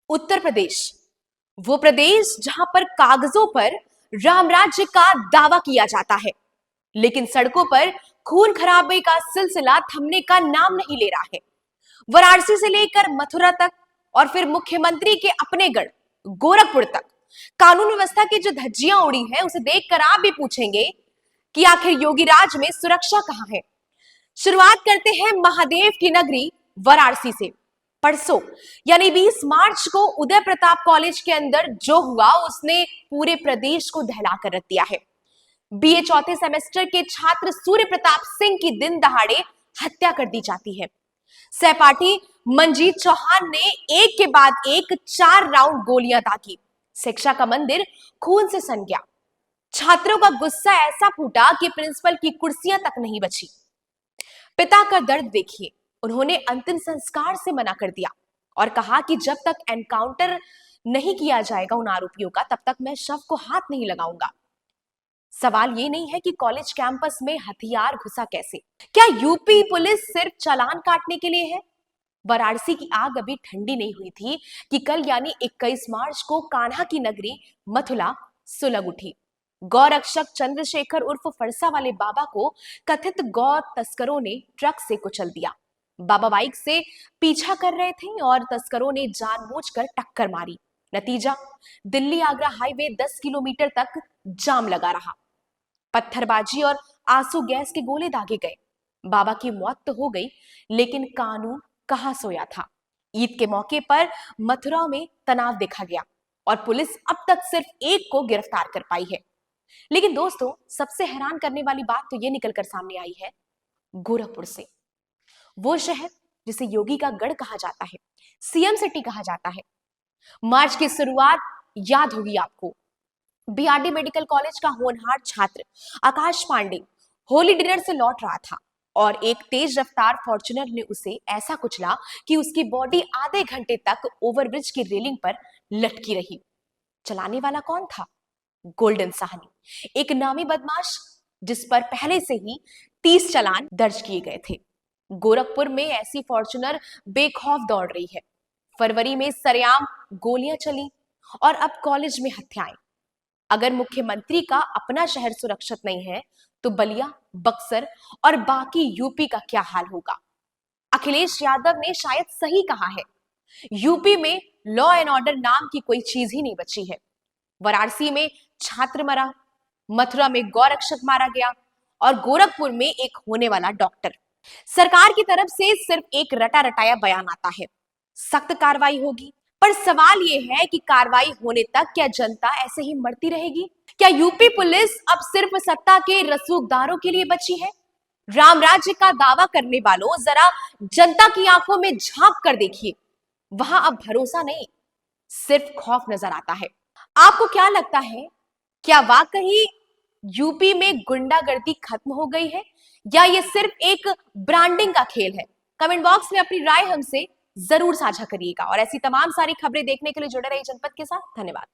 उत्तर प्रदेश, वो प्रदेश जहां पर कागजों पर राम राज्य का दावा किया जाता है, लेकिन सड़कों पर खून खराबे का सिलसिला थमने का नाम नहीं ले रहा है। वाराणसी से लेकर मथुरा तक और फिर मुख्यमंत्री के अपने गढ़ गोरखपुर तक कानून व्यवस्था की जो धज्जियां उड़ी हैं, उसे देखकर आप भी पूछेंगे कि आखिर योगी राज में सुरक्षा कहां है। शुरुआत करते हैं महादेव की नगरी वाराणसी से। परसों यानी 20 मार्च को उदय प्रताप कॉलेज के अंदर जो हुआ उसने पूरे प्रदेश को दहला कर रख दिया है। बीए चौथे सेमेस्टर के छात्र सूर्य प्रताप सिंह की दिन दहाड़े हत्या कर दी जाती है। सहपाठी मंजीत चौहान ने एक के बाद एक 4 राउंड गोलियां दागी। शिक्षा का मंदिर खून से सन गया। छात्रों का गुस्सा ऐसा फूटा कि प्रिंसिपल की कुर्सियां तक नहीं बची। पिता का दर्द देखिए, उन्होंने अंतिम संस्कार से मना कर दिया और कहा कि जब तक एनकाउंटर नहीं किया जाएगा उन आरोपियों का, तब तक मैं शव को हाथ नहीं लगाऊंगा। सवाल ये नहीं है कि कॉलेज कैंपस में हथियार घुसा कैसे। क्या यूपी पुलिस सिर्फ चालान काटने के लिए है? वाराणसी की आग अभी ठंडी नहीं हुई थी कि कल यानी 21 मार्च को कान्हा की नगरी मथुरा सुलग उठी। गौ रक्षक चंद्रशेखर उर्फ फरसा वाले बाबा को कथित गौ तस्करों ने ट्रक से कुचल दिया। बाबा बाइक से पीछा कर रहे थे और तस्करों ने जानबूझकर टक्कर मारी। नतीजा, दिल्ली आगरा हाईवे 10 किलोमीटर तक जाम लगा रहा। पत्थरबाजी और आंसू गैस के गोले दागे गए। बाबा की मौत तो हो गई, लेकिन कानून कहां सोया था। ईद के मौके पर मथुरा में तनाव देखा गया और पुलिस अब तक सिर्फ एक को गिरफ्तार कर पाई है। लेकिन दोस्तों, सबसे हैरान करने वाली बात तो ये निकलकर सामने आई है गोरखपुर से। वो शहर जिसे योगी का गढ़ कहा जाता है, सीएम सिटी कहा जाता है। मार्च की शुरुआत याद होगी आपको। बीआरडी मेडिकल कॉलेज का होनहार छात्र आकाश पांडे होली डिनर से लौट रहा था और एक तेज रफ्तार फॉर्च्यूनर ने उसे ऐसा कुचला कि उसकी बॉडी आधे घंटे तक ओवरब्रिज की रेलिंग पर लटकी रही। चलाने वाला कौन था? गोल्डन साहनी, एक नामी बदमाश जिस पर पहले से ही 30 चालान दर्ज किए गए थे। गोरखपुर में ऐसी फॉर्च्यूनर बेखौफ दौड़ रही है। फरवरी में सरेआम गोलियां चली और अब कॉलेज में हत्याएं। अगर मुख्यमंत्री का अपना शहर सुरक्षित नहीं है, तो बलिया, बक्सर और बाकी यूपी का क्या हाल होगा। अखिलेश यादव ने शायद सही कहा है, यूपी में लॉ एंड ऑर्डर नाम की कोई चीज ही नहीं बची है। वाराणसी में छात्र मरा, मथुरा में गौरक्षक मारा गया और गोरखपुर में एक होने वाला डॉक्टर। सरकार की तरफ से सिर्फ एक रटा रटाया बयान आता है, सख्त कार्रवाई होगी, पर सवाल यह है कि कार्रवाई होने तक क्या जनता ऐसे ही मरती रहेगी? क्या यूपी पुलिस अब सिर्फ सत्ता के रसूखदारों के लिए बची है? राम राज्य का दावा करने वालों, जरा जनता की आंखों में झांक कर देखिए, वहां अब भरोसा नहीं, सिर्फ खौफ नजर आता है। आपको क्या लगता है, क्या वाकई यूपी में गुंडागर्दी खत्म हो गई है या ये सिर्फ एक ब्रांडिंग का खेल है? कमेंट बॉक्स में अपनी राय हमसे जरूर साझा करिएगा और ऐसी तमाम सारी खबरें देखने के लिए जुड़े रहिए जनपद के साथ। धन्यवाद।